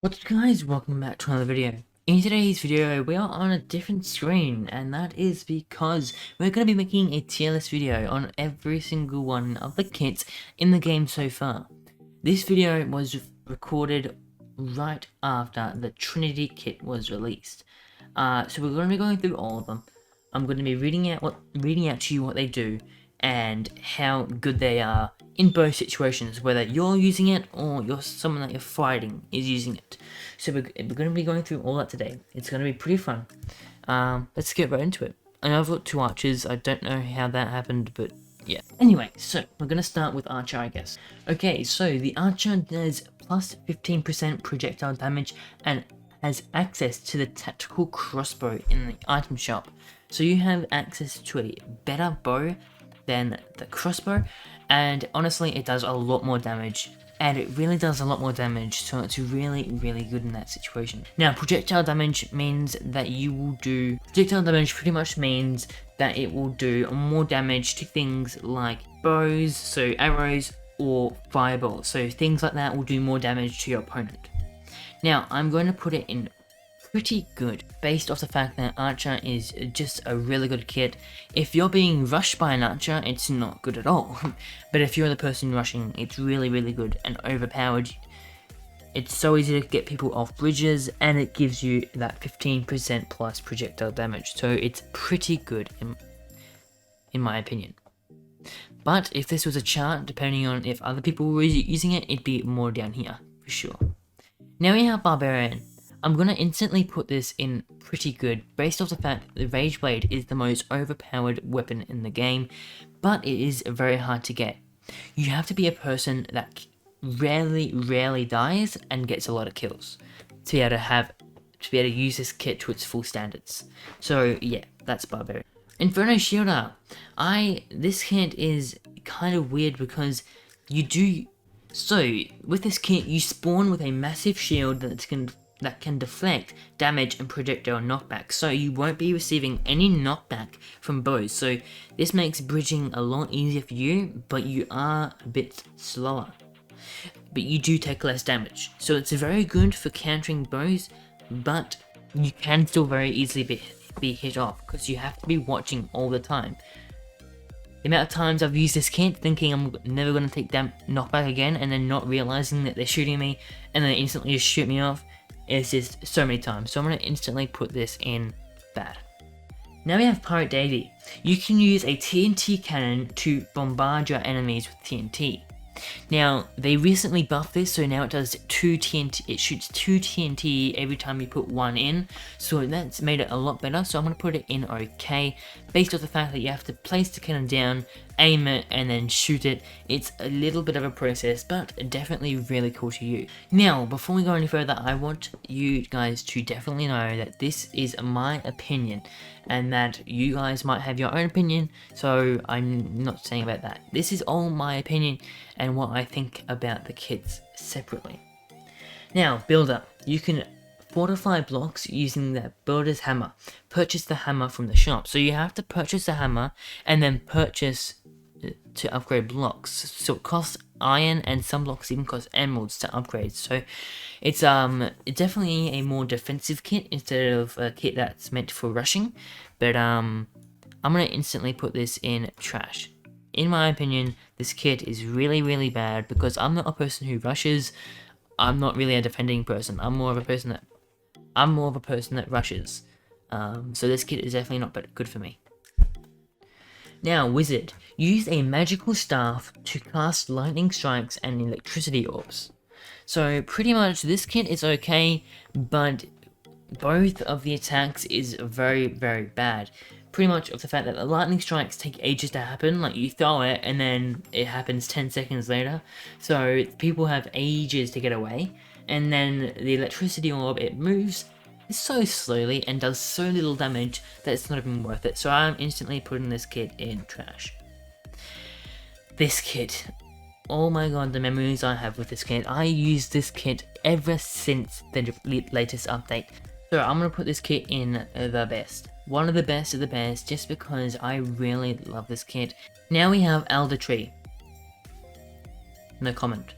What's up guys, welcome back to another video. In today's video we are on a different screen, and that is because we're going to be making a tier list video on every single one of the kits in the game so far. This video was recorded right after the Trinity kit was released. So we're going to be going through all of them. I'm going to be reading out to you what they do and how good they are in both situations, whether you're using it or someone that you're fighting is using it. So we're going to be going through all that today. It's going to be pretty fun. Let's get right into it. I know I've got two archers. I don't know how that happened, but yeah. Anyway, so we're going to start with archer, I guess. Okay, so the archer does plus 15% projectile damage and has access to the tactical crossbow in the item shop. So you have access to a better bow than the crossbow, and honestly it does a lot more damage, and it really does a lot more damage, so it's really good in that situation. Now projectile damage pretty much means that it will do more damage to things like bows, so arrows, or fireballs, so things like that will do more damage to your opponent. Now I'm going to put it in pretty good, based off the fact that archer is just a really good kit. If you're being rushed by an archer, it's not good at all. But if you're the person rushing, it's really good and overpowered. It's so easy to get people off bridges, and it gives you that 15% plus projectile damage, so it's pretty good in my opinion. But if this was a chart, depending on if other people were using it, it'd be more down here for sure. Now we have barbarian. I'm gonna instantly put this in pretty good, based off the fact that the Rage Blade is the most overpowered weapon in the game, but it is very hard to get. You have to be a person that rarely dies and gets a lot of kills to be able to use this kit to its full standards. So yeah, that's barbarian. Inferno Shielder. This kit is kind of weird because with this kit you spawn with a massive shield that can deflect damage and projectile knockback, so you won't be receiving any knockback from bows. So this makes bridging a lot easier for you, but you are a bit slower. But you do take less damage, so it's very good for countering bows, but you can still very easily be hit off because you have to be watching all the time. The amount of times I've used this kit thinking I'm never going to take knockback again, and then not realizing that they're shooting me and then instantly just shoot me off. It's just so many times, so I'm going to instantly put this in bad. Now we have Pirate Davy. You can use a TNT cannon to bombard your enemies with TNT. Now they recently buffed this, so now it does 2 TNT. It shoots 2 TNT every time you put one in, so that's made it a lot better. So I'm going to put it in okay, based off the fact that you have to place the cannon down, aim it, and then shoot it. It's a little bit of a process, but definitely really cool to use. Now before we go any further, I want you guys to definitely know that this is my opinion, and that you guys might have your own opinion, so I'm not saying about that. This is all my opinion and what I think about the kits separately. Now, builder. You can fortify blocks using the builder's hammer. Purchase the hammer from the shop. So you have to purchase a hammer and then purchase to upgrade blocks. So it costs iron, and some blocks even cost emeralds to upgrade. So it's definitely a more defensive kit instead of a kit that's meant for rushing. But I'm gonna instantly put this in trash. In my opinion, this kit is really bad because I'm not a person who rushes. I'm not really a defending person. I'm more of a person that rushes. So this kit is definitely not good for me. Now, Wizard. Use a magical staff to cast lightning strikes and electricity orbs. So pretty much this kit is okay, but both of the attacks is very bad. Pretty much of the fact that the lightning strikes take ages to happen, like you throw it and then it happens 10 seconds later, so people have ages to get away. And then the electricity orb, it moves so slowly and does so little damage that it's not even worth it. So I'm instantly putting this kit in trash. This kit, oh my god, the memories I have with this kit. I used this kit ever since the latest update. So I'm going to put this kit in the best. One of the best of the best, just because I really love this kit. Now we have Elder Tree. No comment.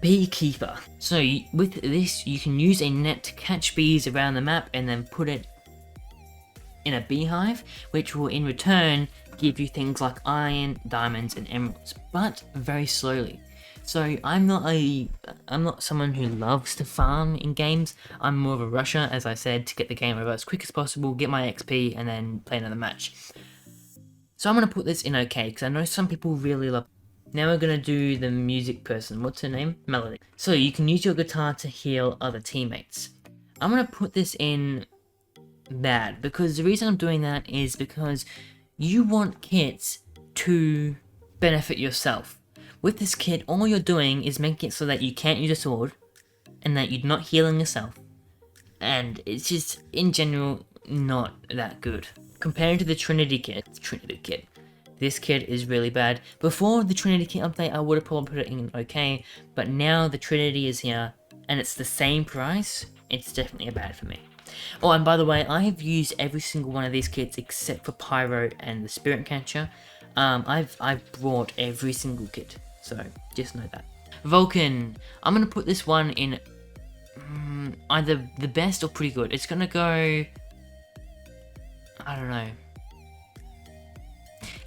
Beekeeper. So with this, you can use a net to catch bees around the map and then put it in a beehive, which will in return give you things like iron, diamonds, and emeralds, but very slowly. So I'm not someone who loves to farm in games. I'm more of a rusher, as I said, to get the game over as quick as possible, get my XP, and then play another match. So I'm gonna put this in okay, because I know some people really love. Now we're gonna do the music person. What's her name? Melody. So you can use your guitar to heal other teammates. I'm gonna put this in bad, because the reason I'm doing that is because you want kits to benefit yourself. With this kit, all you're doing is making it so that you can't use a sword, and that you're not healing yourself, and it's just, in general, not that good. Comparing to the Trinity kit, this kit is really bad. Before the Trinity kit update, I would have probably put it in okay, but now the Trinity is here, and it's the same price, it's definitely a bad for me. Oh, and by the way, I have used every single one of these kits except for Pyro and the Spirit Catcher. I've brought every single kit, so just know that. Vulcan, I'm gonna put this one in either the best or pretty good. It's gonna go, I don't know.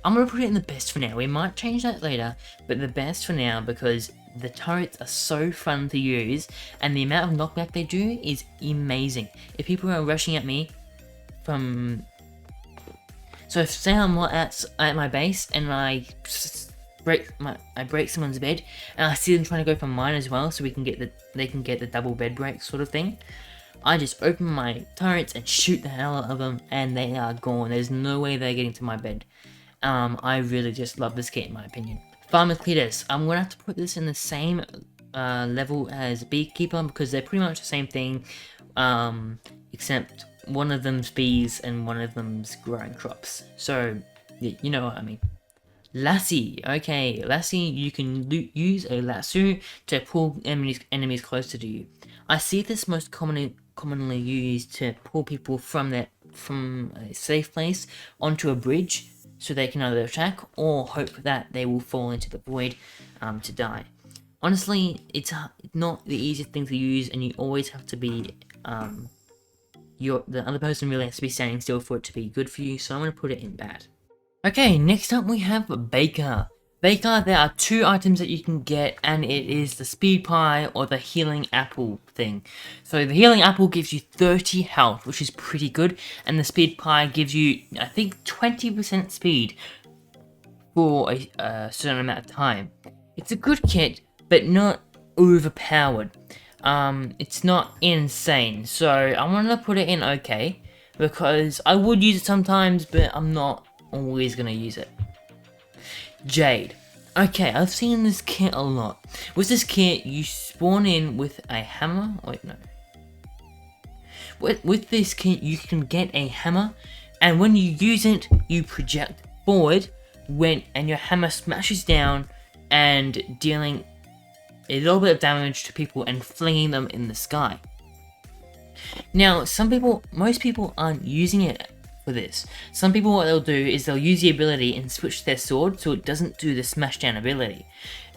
I'm gonna put it in the best for now. We might change that later, but the best for now, because the turrets are so fun to use, and the amount of knockback they do is amazing. If people are rushing at me from... So if, say I'm at my base, and I break someone's bed, and I see them trying to go for mine as well, so they can get the double bed break sort of thing, I just open my turrets and shoot the hell out of them, and they are gone. There's no way they're getting to my bed. I really just love this kit in my opinion. Pharmacletus, I'm gonna have to put this in the same level as Beekeeper, because they're pretty much the same thing, except one of them's bees and one of them's growing crops. So, yeah, you know what I mean. Lassie, okay, Lassie, you can use a lasso to pull enemies closer to you. I see this most commonly used to pull people from a safe place onto a bridge, so they can either attack or hope that they will fall into the void to die. Honestly, it's not the easiest thing to use, and you always have to be the other person really has to be standing still for it to be good for you. So I'm gonna put it in bad. Okay, next up we have Baker. Baker, there are two items that you can get, and it is the speed pie or the healing apple thing. So the healing apple gives you 30 health, which is pretty good, and the speed pie gives you, I think, 20% speed for a certain amount of time. It's a good kit, but not overpowered. It's not insane, so I'm gonna put it in okay, because I would use it sometimes, but I'm not always gonna use it. Jade. Okay, I've seen this kit a lot. With this kit, you spawn in with a hammer. Wait, no. With this kit, you can get a hammer, and when you use it, you project forward, and your hammer smashes down and dealing a little bit of damage to people and flinging them in the sky. Now, most people aren't using it for this. Some people, what they'll do is they'll use the ability and switch their sword so it doesn't do the smash down ability,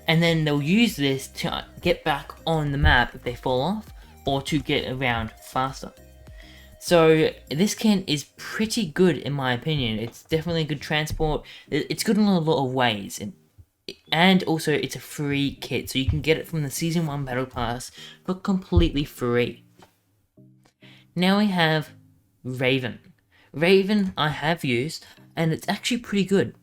and then they'll use this to get back on the map if they fall off, or to get around faster. So this kit is pretty good in my opinion. It's definitely a good transport. It's good in a lot of ways, and also it's a free kit, so you can get it from the Season 1 Battle Pass for completely free. Now we have Raven. Raven I have used, and it's actually pretty good.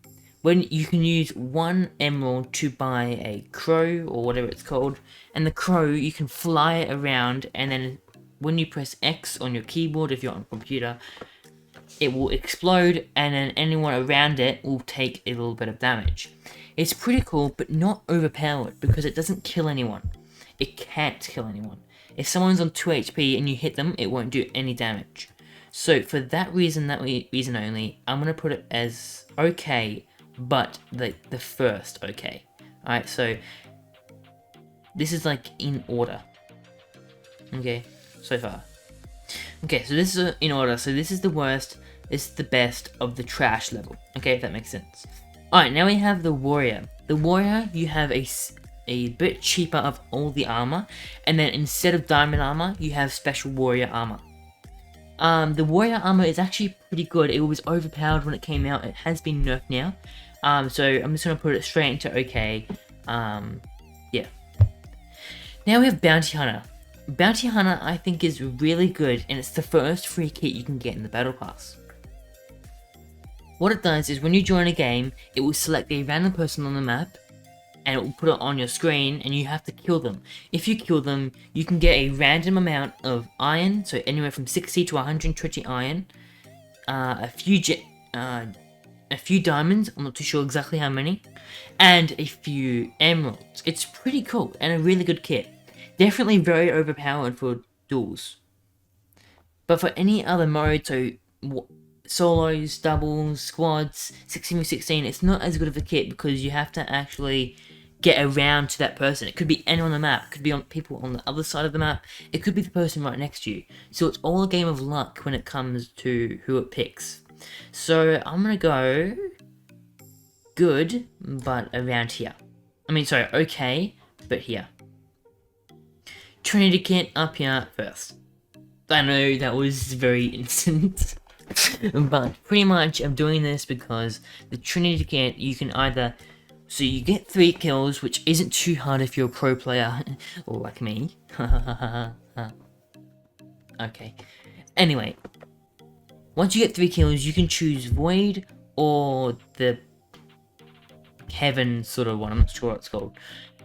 When you can use 1 emerald to buy a crow, or whatever it's called, and the crow, you can fly it around, and then when you press X on your keyboard, if you're on a computer, it will explode, and then anyone around it will take a little bit of damage. It's pretty cool, but not overpowered, because it doesn't kill anyone. It can't kill anyone. If someone's on 2 HP and you hit them, it won't do any damage. So for that reason only, I'm going to put it as okay, but the first okay. Alright, so this is like in order. Okay, so far. Okay, so this is in order. So this is the worst, this is the best of the trash level. Okay, if that makes sense. Alright, now we have the warrior. The warrior, you have a bit cheaper of all the armor, and then instead of diamond armor, you have special warrior armor. The warrior armor is actually pretty good. It was overpowered when it came out. It has been nerfed now. So I'm just gonna put it straight into okay. Yeah. Now we have Bounty Hunter. Bounty Hunter I think is really good, and it's the first free kit you can get in the Battle Pass. What it does is when you join a game, it will select a random person on the map, and it will put it on your screen, and you have to kill them. If you kill them, you can get a random amount of iron, so anywhere from 60 to 120 iron, a few diamonds, I'm not too sure exactly how many, and a few emeralds. It's pretty cool, and a really good kit. Definitely very overpowered for duels. But for any other mode, so solos, doubles, squads, 16v16, it's not as good of a kit because you have to actually get around to that person. It could be anyone on the map, it could be on people on the other side of the map, it could be the person right next to you. So it's all a game of luck when it comes to who it picks. So I'm gonna go good, but around here. I mean, sorry, okay, but here. Trinity kit up here first. I know that was very instant. But pretty much I'm doing this because the Trinity kit, you can either, so you get 3 kills, which isn't too hard if you're a pro player, or like me. Okay. Anyway, once you get 3 kills, you can choose Void or the Heaven sort of one, I'm not sure what it's called.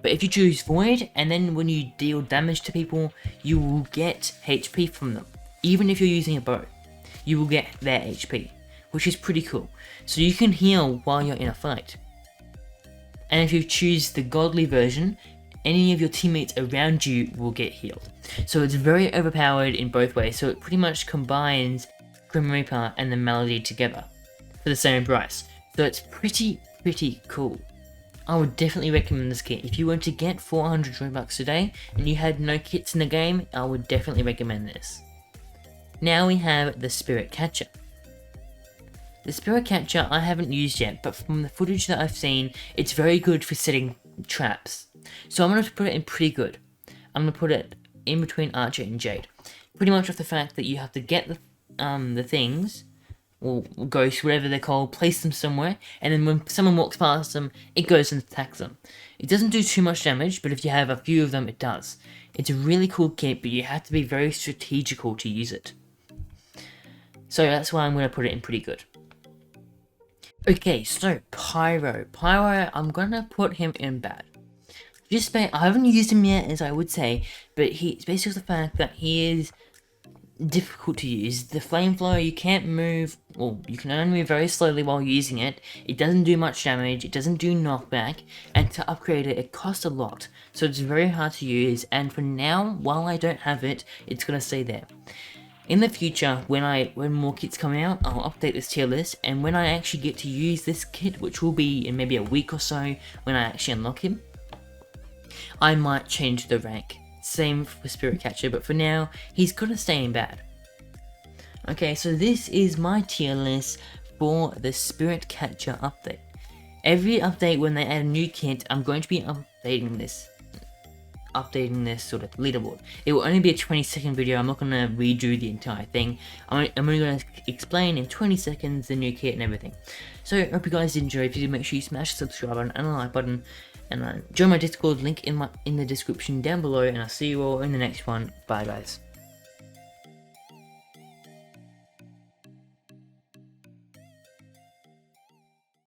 But if you choose Void, and then when you deal damage to people, you will get HP from them. Even if you're using a bow, you will get their HP, which is pretty cool. So you can heal while you're in a fight. And if you choose the godly version, any of your teammates around you will get healed. So it's very overpowered in both ways, so it pretty much combines Grim Reaper and the Melody together for the same price. So it's pretty cool. I would definitely recommend this kit. If you were to get 400 Robux today and you had no kits in the game, I would definitely recommend this. Now we have the Spirit Catcher. The Spirit Catcher I haven't used yet, but from the footage that I've seen, it's very good for setting traps. So I'm going to put it in pretty good. I'm going to put it in between Archer and Jade. Pretty much off the fact that you have to get the things, or ghosts, whatever they're called, place them somewhere, and then when someone walks past them, it goes and attacks them. It doesn't do too much damage, but if you have a few of them, it does. It's a really cool kit, but you have to be very strategical to use it. So that's why I'm going to put it in pretty good. Okay, so Pyro. Pyro, I'm going to put him in bad. I haven't used him yet, as I would say, but it's basically the fact that he is difficult to use. The Flamethrower, you can't move, well, you can only move very slowly while using it. It doesn't do much damage, it doesn't do knockback, and to upgrade it, it costs a lot. So it's very hard to use, and for now, while I don't have it, it's going to stay there. In the future, when more kits come out, I'll update this tier list, and when I actually get to use this kit, which will be in maybe a week or so, when I actually unlock him, I might change the rank. Same for Spirit Catcher, but for now, he's gonna stay in bad. Okay, so this is my tier list for the Spirit Catcher update. Every update when they add a new kit, I'm going to be updating this sort of leaderboard. It will only be a 20-second video. I'm not going to redo the entire thing. I'm only going to explain in 20 seconds the new kit and everything. So I hope you guys did enjoy. If you did, make sure you smash the subscribe button and the like button, and join my Discord, link in the description down below, and I'll see you all in the next one. Bye guys.